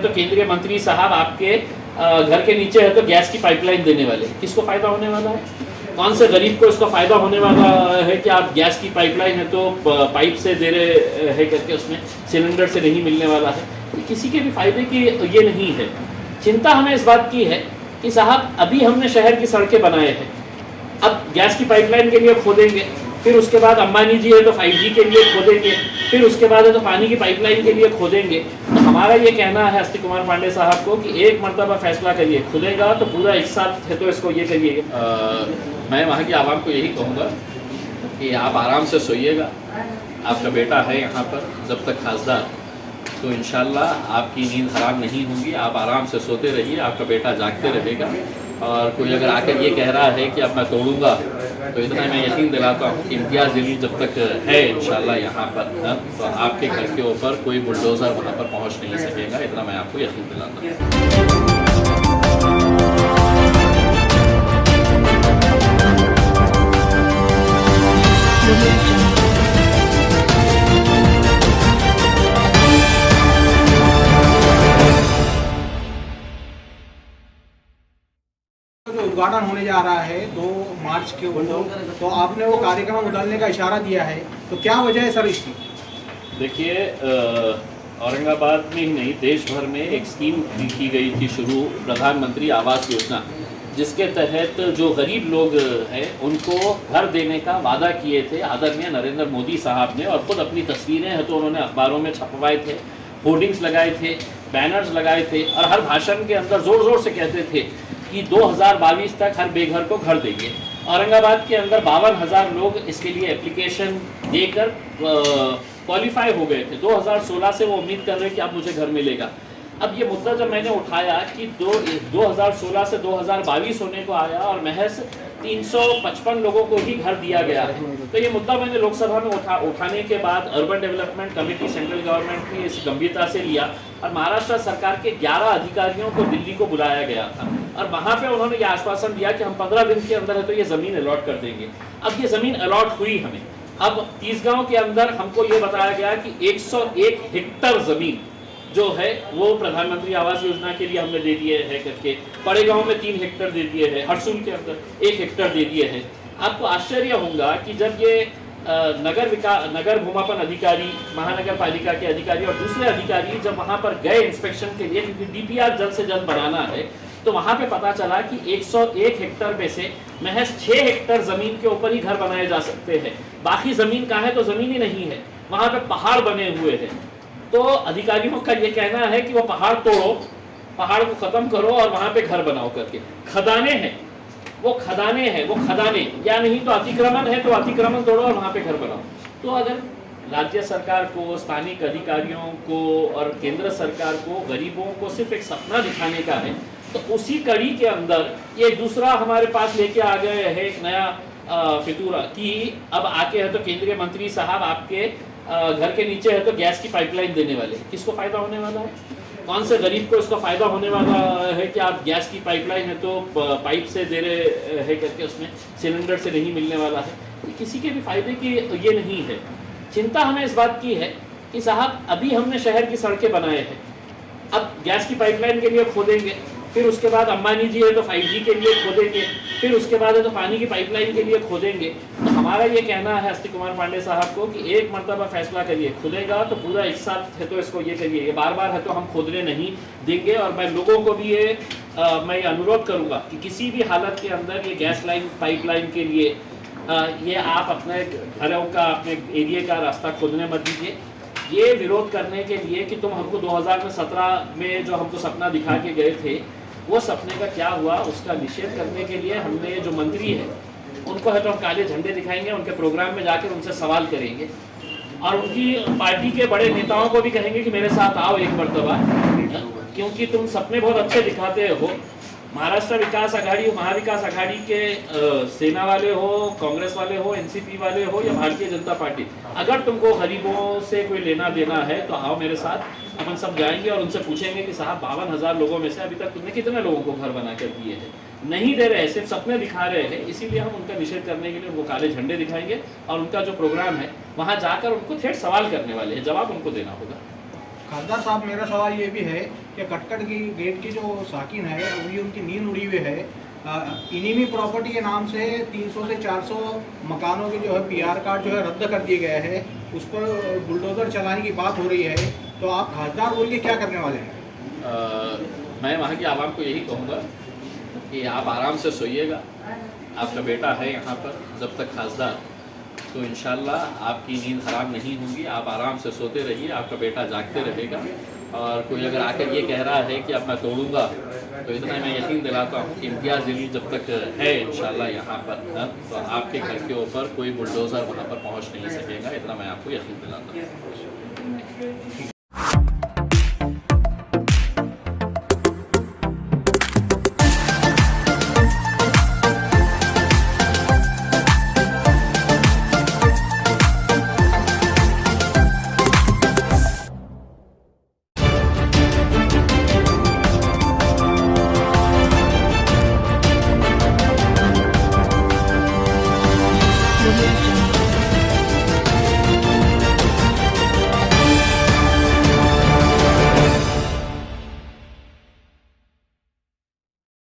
तो केंद्रीय मंत्री साहब आपके घर के नीचे है तो गैस की पाइपलाइन देने वाले, किसको फायदा होने वाला है? कौन से गरीब को इसका फायदा होने वाला है कि आप गैस की पाइपलाइन है तो पाइप से दे रहे है करके उसमें सिलेंडर से नहीं मिलने वाला है? किसी के भी फायदे की ये नहीं है। चिंता हमें इस बात की है कि साहब अभी हमने शहर की सड़कें बनाए हैं, अब गैस की पाइपलाइन के लिए खोदेंगे, फिर उसके बाद अंबानी जी है तो 5G के लिए खोदेंगे, फिर उसके बाद है तो पानी की पाइपलाइन के लिए खोदेंगे। तो हमारा ये कहना है अस्तिक कुमार पांडे साहब को कि एक मरतबा फैसला करिए, खुदेगा तो पूरा एक साथ है तो इसको ये करिए। मैं वहाँ की आवाम को यही कहूँगा कि आप आराम से सोइएगा, आपका बेटा है यहाँ पर जब तक खासदार, तो इंशाल्लाह आपकी नींद हराम नहीं होगी, आप आराम से सोते रहिए, आपका बेटा जागते रहेगा। और कोई अगर आकर ये कह रहा है कि अब मैं तोड़ूंगा, तो इतना मैं यकीन दिलाता हूँ कि इम्तियाज़ जलील जब तक है इंशाल्लाह यहाँ पर तो आपके घर के ऊपर कोई बुलडोज़र वहाँ पर पहुँच नहीं सकेगा, इतना मैं आपको यकीन दिलाता हूँ। जो उद्घाटन होने जा रहा है 2 मार्च के तो आपने वो कार्यक्रम उड़ाने का इशारा दिया है, तो क्या वजह है सर इसकी? देखिए, औरंगाबाद में ही नहीं देश भर में एक स्कीम की गई थी शुरू, प्रधानमंत्री आवास योजना, जिसके तहत जो गरीब लोग हैं उनको घर देने का वादा किए थे आदरणीय नरेंद्र मोदी साहब ने, और ख़ुद अपनी तस्वीरें हैं तो उन्होंने अखबारों में छपवाए थे, होर्डिंग्स लगाए थे, बैनर्स लगाए थे, और हर भाषण के अंदर ज़ोर ज़ोर से कहते थे कि 2022 तक हर बेघर को घर देंगे। औरंगाबाद के अंदर 52,000 लोग इसके लिए एप्लीकेशन देकर क्वालिफाई हो गए थे। 2016 से वो उम्मीद कर रहे हैं कि अब मुझे घर मिलेगा। अब ये मुद्दा जब मैंने उठाया कि 2016 से 2022 होने को आया और महज 355 लोगों को ही घर दिया गया है, तो ये मुद्दा मैंने लोकसभा में उठाने के बाद urban development committee central government ने इस गंभीरता से लिया और महाराष्ट्र सरकार के 11 अधिकारियों को दिल्ली को बुलाया गया था, और वहाँ पे उन्होंने ये आश्वासन दिया कि हम 15 दिन के अंदर है तो ये ज़मीन अलॉट कर देंगे। अब ये ज़मीन अलॉट हुई हमें। अब तीसगांव के अंदर हमको ये बताया गया कि 101 हेक्टर ज़मीन जो है वो प्रधानमंत्री आवास योजना के लिए हमने दे दिए है करके, बड़े गांव में 3 हेक्टर दे दिए हैं, हरसूल के अंदर 1 हेक्टर दे दिए हैं। आपको आश्चर्य होगा कि जब ये नगर भूमापन अधिकारी, महानगर पालिका के अधिकारी और दूसरे अधिकारी जब वहां पर गए इंस्पेक्शन के लिए, क्योंकि DPR जल्द से जल्द बनाना है, तो वहां पे पता चला कि 101 हेक्टर में से महज 6 हेक्टर जमीन के ऊपर ही घर बनाए जा सकते हैं। बाकी जमीन कहाँ है? तो जमीन ही नहीं है, वहां पे पहाड़ बने हुए हैं। तो अधिकारियों का ये कहना है कि वो पहाड़ तोड़ो, पहाड़ को खत्म करो और वहां पे घर बनाओ करके। खदाने हैं, वो खदाने हैं, वो खदाने, या नहीं तो अतिक्रमण है तो अतिक्रमण तोड़ो और वहां पे घर बनाओ। तो अगर राज्य सरकार को, स्थानिक अधिकारियों को और केंद्र सरकार को गरीबों को सिर्फ एक सपना दिखाने का है, तो उसी कड़ी के अंदर ये दूसरा हमारे पास लेके आ गए है एक नया फितूरा कि अब आके है तो केंद्रीय मंत्री साहब आपके घर के नीचे है तो गैस की पाइपलाइन देने वाले, किसको फायदा होने वाला है? कौन से गरीब को इसका फायदा होने वाला है कि आप गैस की पाइपलाइन है तो पाइप से दे रहे है करके उसमें सिलेंडर से नहीं मिलने वाला है? किसी के भी फायदे की ये नहीं है। चिंता हमें इस बात की है कि साहब अभी हमने शहर की सड़कें बनाए हैं, अब गैस की पाइपलाइन के लिए खोदेंगे, फिर उसके बाद अंबानी जी है तो 5G के लिए खोदेंगे, फिर उसके बाद है तो पानी की पाइपलाइन के लिए खोदेंगे। तो हमारा ये कहना है अस्तिक कुमार पांडे साहब को कि एक मरतबा फैसला करिए, खुदेगा तो पूरा एक साथ है तो इसको ये करिए, ये बार बार है तो हम खोदने नहीं देंगे। और मैं लोगों को भी ये मैं अनुरोध करूँगा कि किसी भी हालत के अंदर ये गैस लाइन पाइपलाइन के लिए ये आप अपने घरों का, अपने एरिया का रास्ता खोदने मत दीजिए। ये विरोध करने के लिए कि तुम हमको 2017 में जो हमको सपना दिखा के गए थे, वो सपने का क्या हुआ, उसका निषेध करने के लिए हमने जो मंत्री है उनको है तो हम काले झंडे दिखाएंगे, उनके प्रोग्राम में जाकर उनसे सवाल करेंगे और उनकी पार्टी के बड़े नेताओं को भी कहेंगे कि मेरे साथ आओ एक मरतबा, क्योंकि तुम सपने बहुत अच्छे दिखाते हो। महाराष्ट्र विकास आघाड़ी, महाविकास आघाड़ी के सेना वाले हो, कांग्रेस वाले हो, NCP वाले हो या भारतीय जनता पार्टी, अगर तुमको गरीबों से कोई लेना देना है तो आओ मेरे साथ, अपन सब जाएंगे और उनसे पूछेंगे कि साहब 52,000 लोगों में से अभी तक तुमने कितने लोगों को घर बना कर दिए हैं? नहीं दे रहे, सिर्फ सपने दिखा रहे हैं। इसीलिए हम उनका निषेध करने के लिए उनको काले झंडे दिखाएंगे और उनका जो प्रोग्राम है वहाँ जाकर उनको ठेठ सवाल करने वाले हैं, जवाब उनको देना होगा। खासदार साहब, मेरा सवाल ये भी है कि कटकट की गेट की जो साकिन है अभी उनकी नींद उड़ी हुई है। इनिमी प्रॉपर्टी के नाम से 300 से 400 मकानों के जो है पीआर कार्ड जो है रद्द कर दिए गए हैं, उस पर बुलडोज़र चलाने की बात हो रही है। तो आप खासदार बोल के क्या करने वाले हैं? मैं वहाँ की आवाम को यही कहूँगा कि आप आराम से सोइएगा। आपका बेटा है यहाँ पर जब तक खासदार, तो इंशाल्लाह आपकी नींद हराम नहीं होगी। आप आराम से सोते रहिए, आपका बेटा जागते रहेगा। और कोई अगर आकर ये कह रहा है कि अब मैं तोड़ूंगा, तो इतना मैं यकीन दिलाता हूँ कि इम्तियाज़ जलील जब तक है इंशाल्लाह यहाँ पर, तो आपके घर के ऊपर कोई बुलडोज़र वहाँ पर पहुँच नहीं सकेगा। इतना मैं आपको यकीन दिलाता हूँ।